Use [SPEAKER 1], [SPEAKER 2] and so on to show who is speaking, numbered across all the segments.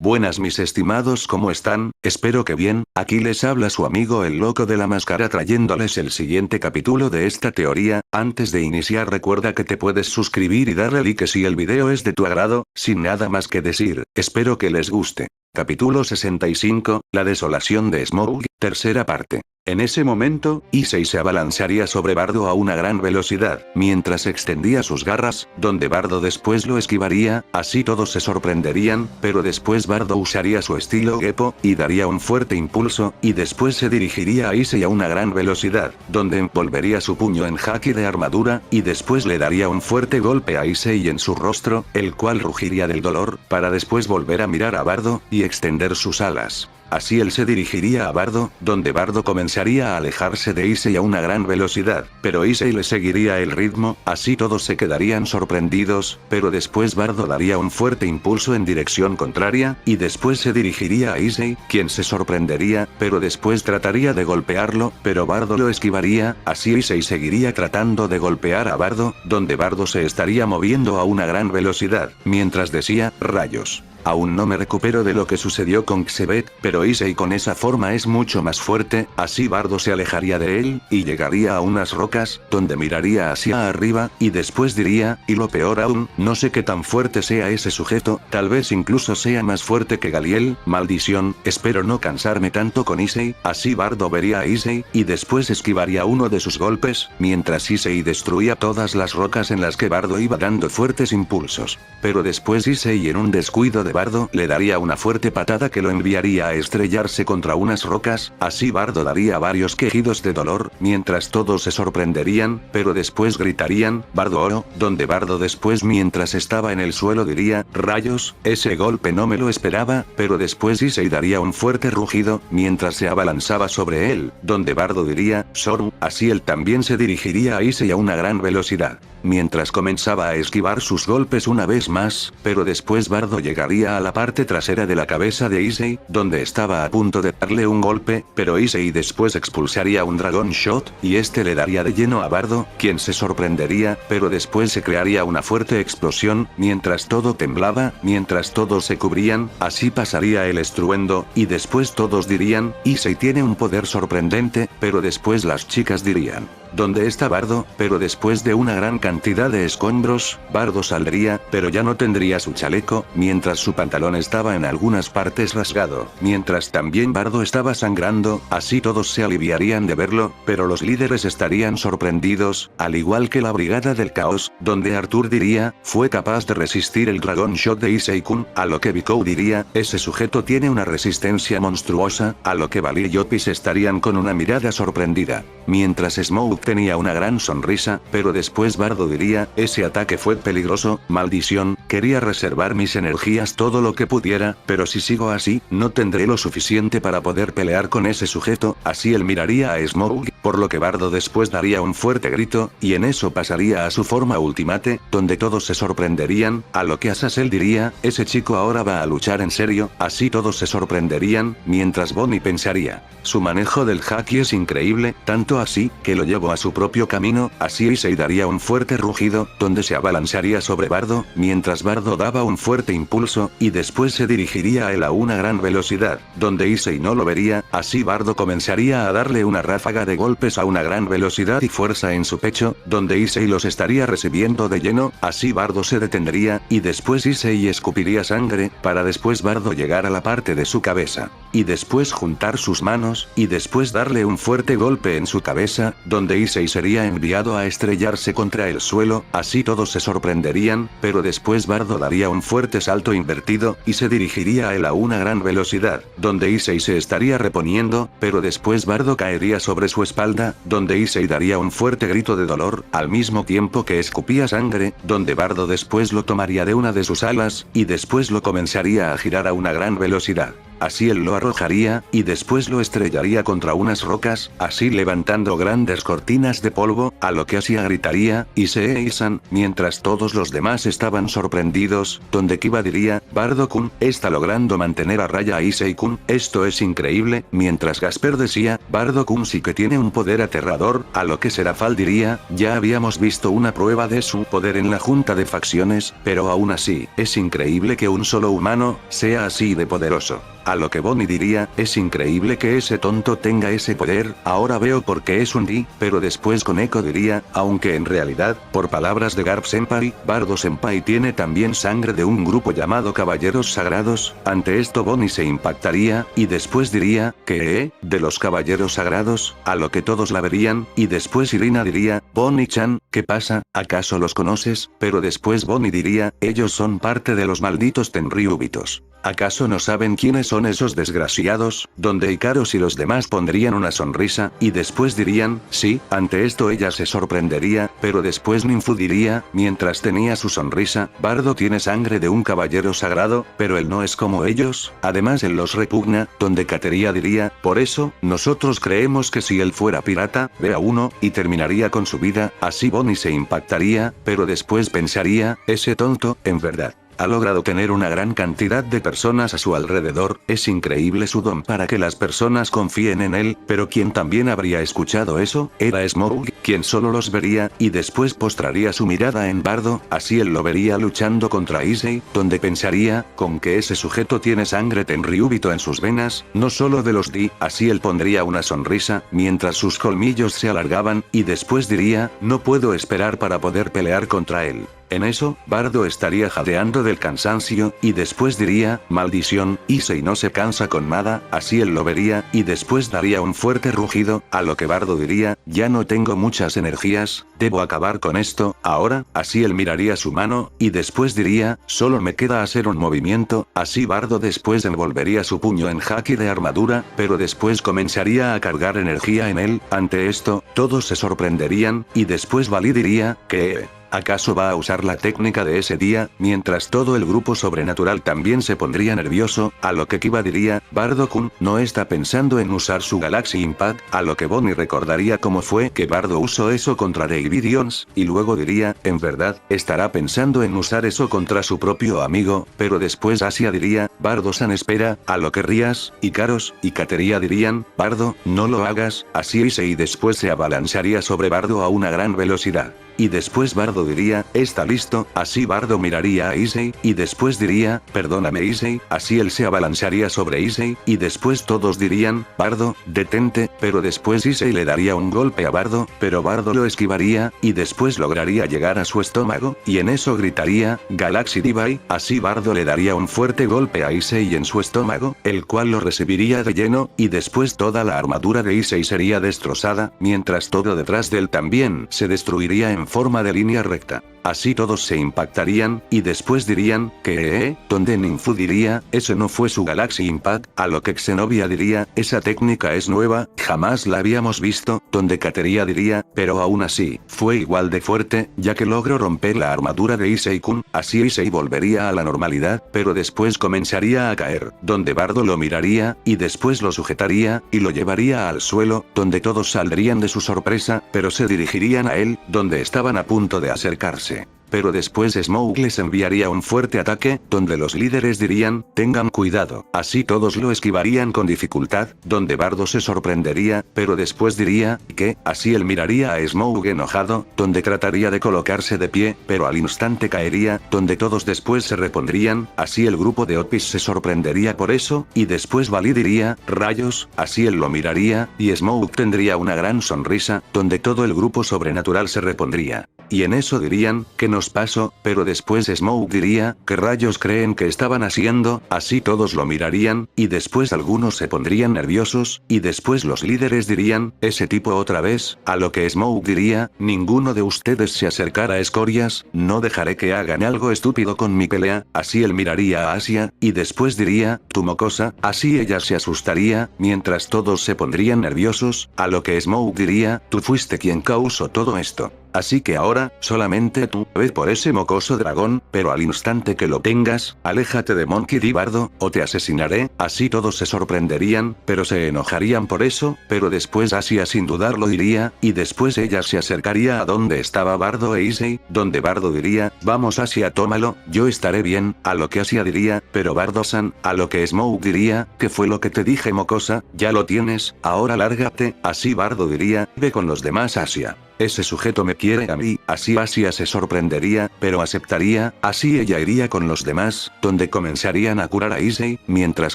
[SPEAKER 1] Buenas mis estimados, ¿cómo están? Espero que bien. Aquí les habla su amigo el loco de la máscara trayéndoles el siguiente capítulo de esta teoría. Antes de iniciar recuerda que te puedes suscribir y darle like si el video es de tu agrado. Sin nada más que decir, espero que les guste. Capítulo 65, la desolación de Smaug, tercera parte. En ese momento, Issei se abalanzaría sobre Bardo a una gran velocidad, mientras extendía sus garras, donde Bardo después lo esquivaría, así todos se sorprenderían, pero después Bardo usaría su estilo Geppo, y daría un fuerte impulso, y después se dirigiría a Issei a una gran velocidad, donde envolvería su puño en haki de armadura, y después le daría un fuerte golpe a Issei en su rostro, el cual rugiría del dolor, para después volver a mirar a Bardo, y extender sus alas. Así él se dirigiría a Bardo, donde Bardo comenzaría a alejarse de Issei a una gran velocidad, pero Issei le seguiría el ritmo, así todos se quedarían sorprendidos, pero después Bardo daría un fuerte impulso en dirección contraria, y después se dirigiría a Issei, quien se sorprendería, pero después trataría de golpearlo, pero Bardo lo esquivaría, así Issei seguiría tratando de golpear a Bardo, donde Bardo se estaría moviendo a una gran velocidad, mientras decía, rayos. Aún no me recupero de lo que sucedió con Xebet, pero Issei con esa forma es mucho más fuerte, así Bardo se alejaría de él, y llegaría a unas rocas, donde miraría hacia arriba, y después diría, y lo peor aún, no sé qué tan fuerte sea ese sujeto, tal vez incluso sea más fuerte que Galiel, maldición, espero no cansarme tanto con Issei, así Bardo vería a Issei, y después esquivaría uno de sus golpes, mientras Issei destruía todas las rocas en las que Bardo iba dando fuertes impulsos. Pero después Issei en un descuido de Bardo le daría una fuerte patada que lo enviaría a estrellarse contra unas rocas, así Bardo daría varios quejidos de dolor, mientras todos se sorprenderían, pero después gritarían, Bardo oro, donde Bardo después mientras estaba en el suelo diría, rayos, ese golpe no me lo esperaba, pero después Issei daría un fuerte rugido, mientras se abalanzaba sobre él, donde Bardo diría, Soru, así él también se dirigiría a Issei a una gran velocidad. Mientras comenzaba a esquivar sus golpes una vez más, pero después Bardo llegaría a la parte trasera de la cabeza de Issei, donde estaba a punto de darle un golpe, pero Issei después expulsaría un Dragon Shot, y este le daría de lleno a Bardo, quien se sorprendería, pero después se crearía una fuerte explosión, mientras todo temblaba, mientras todos se cubrían, así pasaría el estruendo, y después todos dirían, Issei tiene un poder sorprendente, pero después las chicas dirían, ¿dónde está Bardo? Pero después de una gran cantidad de escombros, Bardo saldría, pero ya no tendría su chaleco, mientras su pantalón estaba en algunas partes rasgado, mientras también Bardo estaba sangrando, así todos se aliviarían de verlo, pero los líderes estarían sorprendidos, al igual que la Brigada del Caos, donde Arthur diría, fue capaz de resistir el Dragon Shot de Issei-kun, a lo que Biko diría, ese sujeto tiene una resistencia monstruosa, a lo que Bali y Opis estarían con una mirada sorprendida, mientras Smaug tenía una gran sonrisa, pero después Bardo diría, ese ataque fue peligroso, maldición, quería reservar mis energías todo lo que pudiera, pero si sigo así, no tendré lo suficiente para poder pelear con ese sujeto, así él miraría a Smaug, por lo que Bardo después daría un fuerte grito, y en eso pasaría a su forma ultimate, donde todos se sorprenderían, a lo que Azazel diría, ese chico ahora va a luchar en serio, así todos se sorprenderían, mientras Bonnie pensaría, su manejo del haki es increíble, tanto así, que lo llevo a su propio camino, así Issei daría un fuerte rugido, donde se abalanzaría sobre Bardo, mientras Bardo daba un fuerte impulso, y después se dirigiría a él a una gran velocidad, donde Issei no lo vería, así Bardo comenzaría a darle una ráfaga de golpes a una gran velocidad y fuerza en su pecho, donde Issei los estaría recibiendo de lleno, así Bardo se detendría, y después Issei escupiría sangre, para después Bardo llegar a la parte de su cabeza, y después juntar sus manos, y después darle un fuerte golpe en su cabeza, donde Issei sería enviado a estrellarse contra el suelo, así todos se sorprenderían, pero después Bardo daría un fuerte salto invertido, y se dirigiría a él a una gran velocidad, donde Issei se estaría reponiendo, pero después Bardo caería sobre su espalda, donde Issei daría un fuerte grito de dolor, al mismo tiempo que escupía sangre, donde Bardo después lo tomaría de una de sus alas, y después lo comenzaría a girar a una gran velocidad. así él lo arrojaría, y después lo estrellaría contra unas rocas, así levantando grandes cortinas de polvo, a lo que Asia gritaría, Issei-san, mientras todos los demás estaban sorprendidos, donde Kiba diría, Bardo-kun, está logrando mantener a raya a Issei-kun, esto es increíble, mientras Gasper decía, Bardo-kun sí que tiene un poder aterrador, a lo que Serafal diría, ya habíamos visto una prueba de su poder en la junta de facciones, pero aún así, es increíble que un solo humano, sea así de poderoso. A lo que Bonnie diría, es increíble que ese tonto tenga ese poder, ahora veo por qué es un Di, pero después Koneko diría, aunque en realidad, por palabras de Garp Senpai, Bardo Senpai tiene también sangre de un grupo llamado Caballeros Sagrados, ante esto Bonnie se impactaría, y después diría, ¿qué? ¿De los Caballeros Sagrados? A lo que todos la verían, y después Irina diría, Bonnie-chan, ¿qué pasa? ¿Acaso los conoces? Pero después Bonnie diría, ellos son parte de los malditos Tenryubitos. ¿Acaso no saben quiénes son esos desgraciados? Donde Ikaros y los demás pondrían una sonrisa, y después dirían, sí, ante esto ella se sorprendería, pero después Ninfu diría, mientras tenía su sonrisa, Bardo tiene sangre de un caballero sagrado, pero él no es como ellos, además él los repugna, donde Kateria diría, por eso, nosotros creemos que si él fuera pirata, ve a uno, y terminaría con su vida, así Bonnie se impactaría, pero después pensaría, ese tonto, en verdad. Ha logrado tener una gran cantidad de personas a su alrededor, es increíble su don para que las personas confíen en él, pero quien también habría escuchado eso, era Smough, quien solo los vería, y después postraría su mirada en Bardo, así él lo vería luchando contra Issei, donde pensaría, con que ese sujeto tiene sangre Tenryubito en sus venas, no solo de los Di, así él pondría una sonrisa, mientras sus colmillos se alargaban, y después diría, no puedo esperar para poder pelear contra él. En eso, Bardo estaría jadeando del cansancio, y después diría, maldición, Issei no se cansa con nada, así él lo vería, y después daría un fuerte rugido, a lo que Bardo diría, ya no tengo muchas energías, debo acabar con esto, ahora, así él miraría su mano, y después diría, solo me queda hacer un movimiento, así Bardo después envolvería su puño en haki de armadura, pero después comenzaría a cargar energía en él, ante esto, todos se sorprenderían, y después Vali diría, ¿qué? ¿Acaso va a usar la técnica de ese día? Mientras todo el grupo sobrenatural también se pondría nervioso, a lo que Kiba diría, Bardo-kun, no está pensando en usar su Galaxy Impact, a lo que Bonnie recordaría cómo fue que Bardo usó eso contra Davidions, y luego diría, en verdad, estará pensando en usar eso contra su propio amigo, pero después Asia diría, Bardo-san espera, a lo que Rías, Ikaros, y Kateria dirían, Bardo, no lo hagas, así Issei después se abalanzaría sobre Bardo a una gran velocidad. Y después Bardo diría, está listo, así Bardo miraría a Issei, y después diría, perdóname Issei, así él se abalanzaría sobre Issei, y después todos dirían, Bardo, detente, pero después Issei le daría un golpe a Bardo, pero Bardo lo esquivaría, y después lograría llegar a su estómago, y en eso gritaría, Galaxy Divide, así Bardo le daría un fuerte golpe a Issei en su estómago, el cual lo recibiría de lleno, y después toda la armadura de Issei sería destrozada, mientras todo detrás de él también se destruiría en forma de línea recta. Así todos se impactarían, y después dirían, ¿qué? Donde Ninfu diría, ese no fue su Galaxy Impact, a lo que Xenobia diría, esa técnica es nueva, jamás la habíamos visto, donde Kateria diría, pero aún así, fue igual de fuerte, ya que logró romper la armadura de Issei-kun, así Issei volvería a la normalidad, pero después comenzaría a caer, donde Bardo lo miraría, y después lo sujetaría, y lo llevaría al suelo, donde todos saldrían de su sorpresa, pero se dirigirían a él, donde estaban a punto de acercarse. Pero después Smough les enviaría un fuerte ataque, donde los líderes dirían, tengan cuidado, así todos lo esquivarían con dificultad, donde Bardo se sorprendería, pero después diría, ¿qué? Así él miraría a Smough enojado, donde trataría de colocarse de pie, pero al instante caería, donde todos después se repondrían, así el grupo de Opis se sorprendería por eso, y después Vali diría, rayos, así él lo miraría, y Smough tendría una gran sonrisa, donde todo el grupo sobrenatural se repondría. Y en eso dirían, ¿qué nos pasó? Pero después Smough diría, ¿qué rayos creen que estaban haciendo? Así todos lo mirarían, y después algunos se pondrían nerviosos, y después los líderes dirían, ese tipo otra vez, a lo que Smough diría, ninguno de ustedes se acercará a escorias, no dejaré que hagan algo estúpido con mi pelea, así él miraría a Asia, y después diría, tu mocosa, así ella se asustaría, mientras todos se pondrían nerviosos, a lo que Smough diría, tú fuiste quien causó todo esto. así que ahora, solamente tú, ve por ese mocoso dragón, pero al instante que lo tengas, aléjate de Monkey D. Bardo, o te asesinaré. Así todos se sorprenderían, pero se enojarían por eso, pero después Asia sin dudarlo diría, y después ella se acercaría a donde estaba Bardo e Issei, donde Bardo diría, vamos Asia tómalo, yo estaré bien, a lo que Asia diría, pero Bardo-san, a lo que Smoke diría, ¿qué fue lo que te dije mocosa? Ya lo tienes, ahora lárgate, así Bardo diría, ve con los demás Asia. Ese sujeto me quiere a mí, así Asia se sorprendería, pero aceptaría, así ella iría con los demás, donde comenzarían a curar a Issei, mientras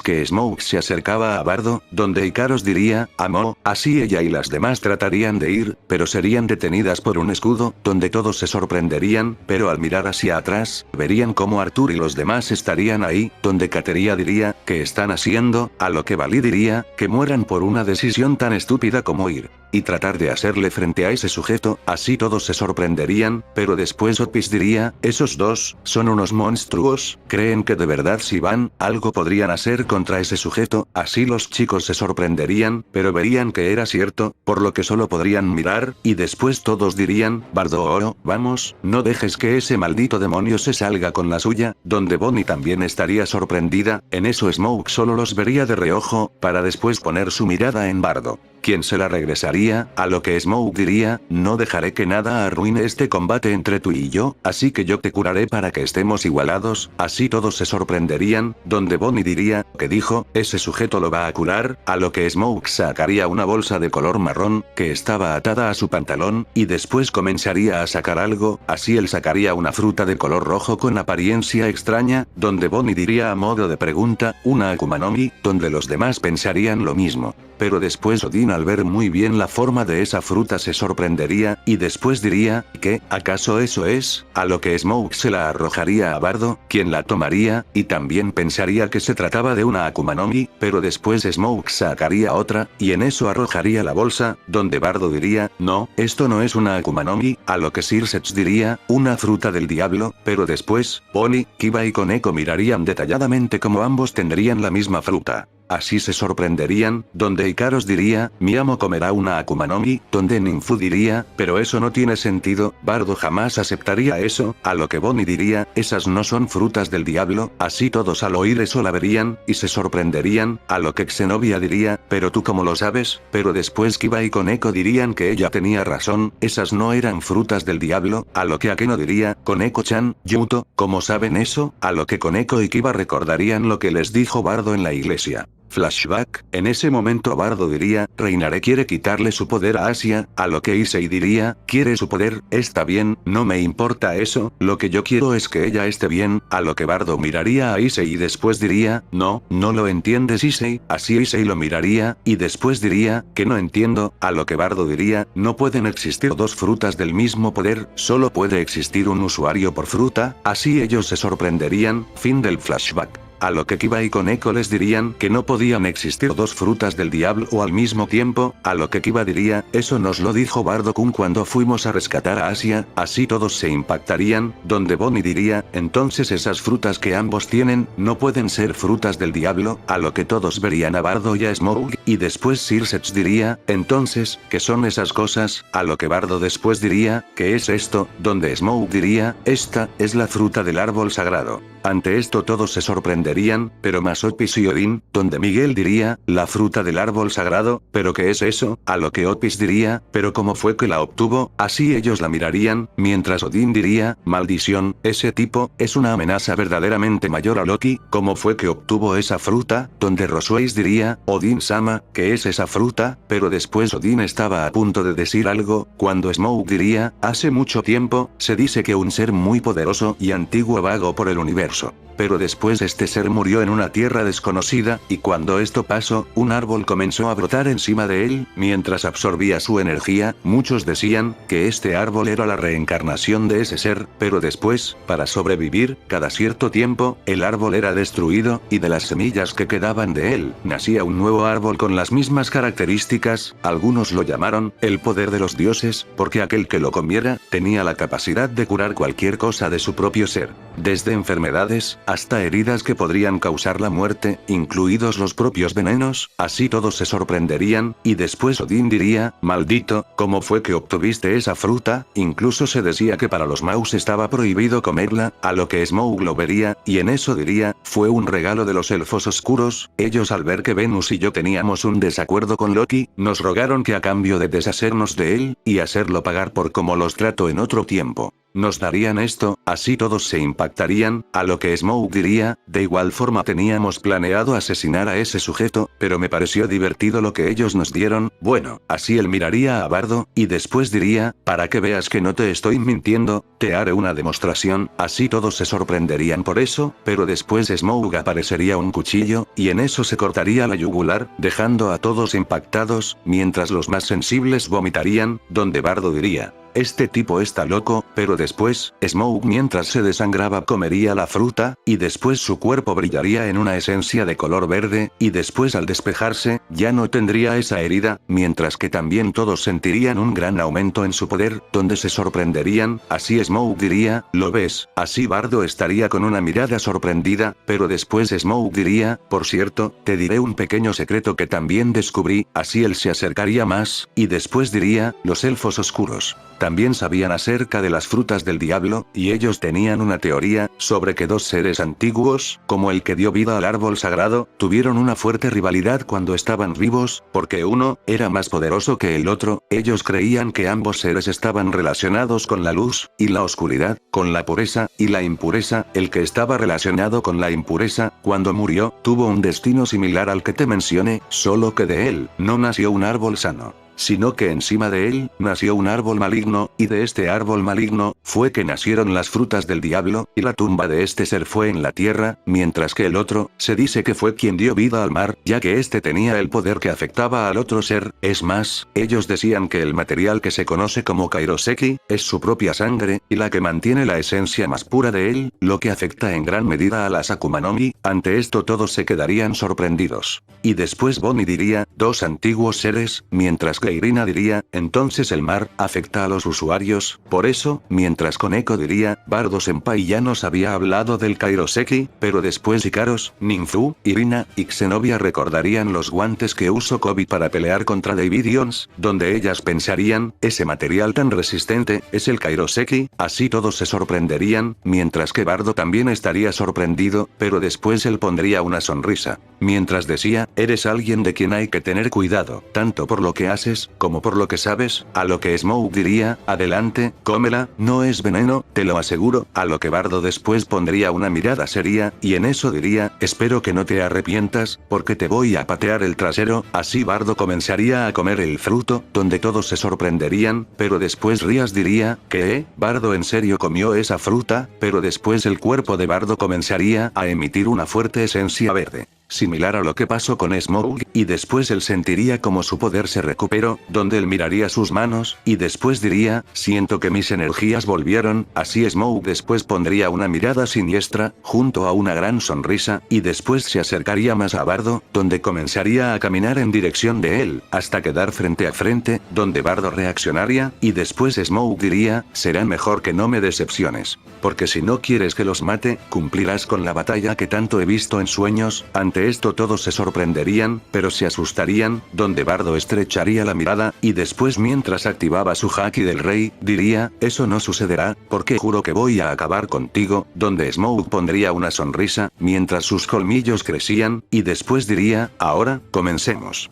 [SPEAKER 1] que Smoke se acercaba a Bardo, donde Ikaros diría, amo, así ella y las demás tratarían de ir, pero serían detenidas por un escudo, donde todos se sorprenderían, pero al mirar hacia atrás, verían cómo Arthur y los demás estarían ahí, donde Kateria diría, ¿qué están haciendo? A lo que Vali diría, que mueran por una decisión tan estúpida como ir y tratar de hacerle frente a ese sujeto, así todos se sorprenderían, pero después Otis diría, esos dos, son unos monstruos, creen que de verdad si van, algo podrían hacer contra ese sujeto, así los chicos se sorprenderían, pero verían que era cierto, por lo que solo podrían mirar, y después todos dirían, Bardo Oro, vamos, no dejes que ese maldito demonio se salga con la suya, donde Bonnie también estaría sorprendida, en eso Smoke solo los vería de reojo, para después poner su mirada en Bardo, quien se la regresaría, a lo que Smoke diría, no dejaré que nada arruine este combate entre tú y yo, así que yo te curaré para que estemos igualados, así todos se sorprenderían, donde Bonnie diría, ¿qué dijo? Ese sujeto lo va a curar, a lo que Smoke sacaría una bolsa de color marrón, que estaba atada a su pantalón, y después comenzaría a sacar algo, así él sacaría una fruta de color rojo con apariencia extraña, donde Bonnie diría a modo de pregunta, una Akuma no Mi, donde los demás pensarían lo mismo. Pero después Odin al ver muy bien la forma de esa fruta se sorprendería, y después diría, ¿qué? ¿Acaso eso es? A lo que Smoke se la arrojaría a Bardo, quien la tomaría, y también pensaría que se trataba de una Akuma no Mi, pero después Smoke sacaría otra, y en eso arrojaría la bolsa, donde Bardo diría, no, esto no es una Akuma no Mi, a lo que Circex diría, una fruta del diablo, pero después, Bonnie, Kiba y Koneko mirarían detalladamente cómo ambos tendrían la misma fruta. Así se sorprenderían, donde Ikaros diría, mi amo comerá una Akuma no Mi, donde Ninfu diría, pero eso no tiene sentido, Bardo jamás aceptaría eso, a lo que Bonnie diría, esas no son frutas del diablo, así todos al oír eso la verían, y se sorprenderían, a lo que Xenobia diría, pero tú cómo lo sabes, pero después Kiba y Koneko dirían que ella tenía razón, esas no eran frutas del diablo, a lo que Akeno diría, Koneko-chan, Yuto, ¿cómo saben eso? A lo que Koneko y Kiba recordarían lo que les dijo Bardo en la iglesia. Flashback, en ese momento Bardo diría, Reinare quiere quitarle su poder a Asia, a lo que Issei diría, quiere su poder, está bien, no me importa eso, lo que yo quiero es que ella esté bien, a lo que Bardo miraría a Issei y después diría, no, no lo entiendes Issei, así Issei lo miraría, y después diría, que no entiendo, a lo que Bardo diría, no pueden existir dos frutas del mismo poder, solo puede existir un usuario por fruta, así ellos se sorprenderían, fin del flashback. A lo que Kiba y Koneko les dirían que no podían existir dos frutas del diablo al mismo tiempo, a lo que Kiba diría, eso nos lo dijo Bardo-kun cuando fuimos a rescatar a Asia, así todos se impactarían, donde Bonnie diría, entonces esas frutas que ambos tienen, no pueden ser frutas del diablo, a lo que todos verían a Bardo y a Smoke, y después Circex diría, entonces, ¿qué son esas cosas? A lo que Bardo después diría, ¿qué es esto? Donde Smoke diría, esta, es la fruta del árbol sagrado. Ante esto todos se sorprenderían, pero más Otis y Odin, donde Miguel diría, la fruta del árbol sagrado, ¿pero qué es eso? A lo que Otis diría, ¿pero cómo fue que la obtuvo? Así ellos la mirarían, mientras Odin diría, maldición, ese tipo, es una amenaza verdaderamente mayor a Loki, ¿cómo fue que obtuvo esa fruta? Donde Rosueis diría, Odin-sama, ¿qué es esa fruta? Pero después Odin estaba a punto de decir algo, cuando Smoke diría, hace mucho tiempo, se dice que un ser muy poderoso y antiguo vagó por el universo. Pero después este ser murió en una tierra desconocida, y cuando esto pasó, un árbol comenzó a brotar encima de él, mientras absorbía su energía, muchos decían, que este árbol era la reencarnación de ese ser, pero después, para sobrevivir, cada cierto tiempo, el árbol era destruido, y de las semillas que quedaban de él, nacía un nuevo árbol con las mismas características, algunos lo llamaron, el poder de los dioses, porque aquel que lo comiera, tenía la capacidad de curar cualquier cosa de su propio ser, desde enfermedades enfermedades, hasta heridas que podrían causar la muerte, incluidos los propios venenos, así todos se sorprenderían, y después Odín diría, maldito, ¿cómo fue que obtuviste esa fruta? Incluso se decía que para los Maus estaba prohibido comerla, a lo que Smaug lo vería, y en eso diría, fue un regalo de los elfos oscuros. Ellos al ver que Venus y yo teníamos un desacuerdo con Loki, nos rogaron que a cambio de deshacernos de él, y hacerlo pagar por cómo los trato en otro tiempo, nos darían esto, así todos se impactarían, a lo que Smaug diría, de igual forma teníamos planeado asesinar a ese sujeto, pero me pareció divertido lo que ellos nos dieron. Bueno, así él miraría a Bardo, y después diría, para que veas que no te estoy mintiendo, te haré una demostración, así todos se sorprenderían por eso, pero después Smaug aparecería un cuchillo, y en eso se cortaría la yugular, dejando a todos impactados, mientras los más sensibles vomitarían, donde Bardo diría, este tipo está loco, pero después, Smaug mientras se desangraba comería la fruta, y después su cuerpo brillaría en una esencia de color verde, y después al despejarse, ya no tendría esa herida, mientras que también todos sentirían un gran aumento en su poder, donde se sorprenderían, así Smaug diría, ¿lo ves? Así Bardo estaría con una mirada sorprendida, pero después Smaug diría, por cierto, te diré un pequeño secreto que también descubrí, así él se acercaría más, y después diría, los elfos oscuros también sabían acerca de las frutas del diablo, y ellos tenían una teoría, sobre que dos seres antiguos, como el que dio vida al árbol sagrado, tuvieron una fuerte rivalidad cuando estaban vivos, porque uno, era más poderoso que el otro. Ellos creían que ambos seres estaban relacionados con la luz, y la oscuridad, con la pureza, y la impureza. El que estaba relacionado con la impureza, cuando murió, tuvo un destino similar al que te mencioné, solo que de él, no nació un árbol sano, sino que encima de él, nació un árbol maligno, y de este árbol maligno, fue que nacieron las frutas del diablo, y la tumba de este ser fue en la tierra, mientras que el otro, se dice que fue quien dio vida al mar, ya que este tenía el poder que afectaba al otro ser. Es más, ellos decían que el material que se conoce como Kairoseki, es su propia sangre, y la que mantiene la esencia más pura de él, lo que afecta en gran medida a las Akuma no Mi. Ante esto todos se quedarían sorprendidos. Y después Bonnie diría, dos antiguos seres, mientras que Irina diría, entonces el mar, afecta a los usuarios, por eso, mientras Koneko diría, Bardo Senpai ya nos había hablado del Kairoseki, pero después Ikaros, Ninfu, Irina, y Xenovia recordarían los guantes que usó Kobe para pelear contra Davidians, donde ellas pensarían, ese material tan resistente, es el Kairoseki, así todos se sorprenderían, mientras que Bardo también estaría sorprendido, pero después él pondría una sonrisa, mientras decía, eres alguien de quien hay que tener cuidado, tanto por lo que haces, como por lo que sabes, a lo que Smaug diría, adelante, cómela, no es veneno, te lo aseguro, a lo que Bardo después pondría una mirada seria, y en eso diría, espero que no te arrepientas, porque te voy a patear el trasero. Así Bardo comenzaría a comer el fruto, donde todos se sorprenderían, pero después Rías diría, ¿qué? ¿Bardo en serio comió esa fruta? Pero después el cuerpo de Bardo comenzaría a emitir una fuerte esencia verde, similar a lo que pasó con Smaug, y después él sentiría como su poder se recuperó, donde él miraría sus manos, y después diría, siento que mis energías volvieron. Así Smaug después pondría una mirada siniestra, junto a una gran sonrisa, y después se acercaría más a Bardo, donde comenzaría a caminar en dirección de él, hasta quedar frente a frente, donde Bardo reaccionaría, y después Smaug diría, será mejor que no me decepciones, porque si no quieres que los mate, cumplirás con la batalla que tanto he visto en sueños. Ante esto todos se sorprenderían, pero se asustarían, donde Bardo estrecharía la mirada, y después mientras activaba su haki del rey, diría, eso no sucederá, porque juro que voy a acabar contigo, donde Smaug pondría una sonrisa, mientras sus colmillos crecían, y después diría, ahora, comencemos.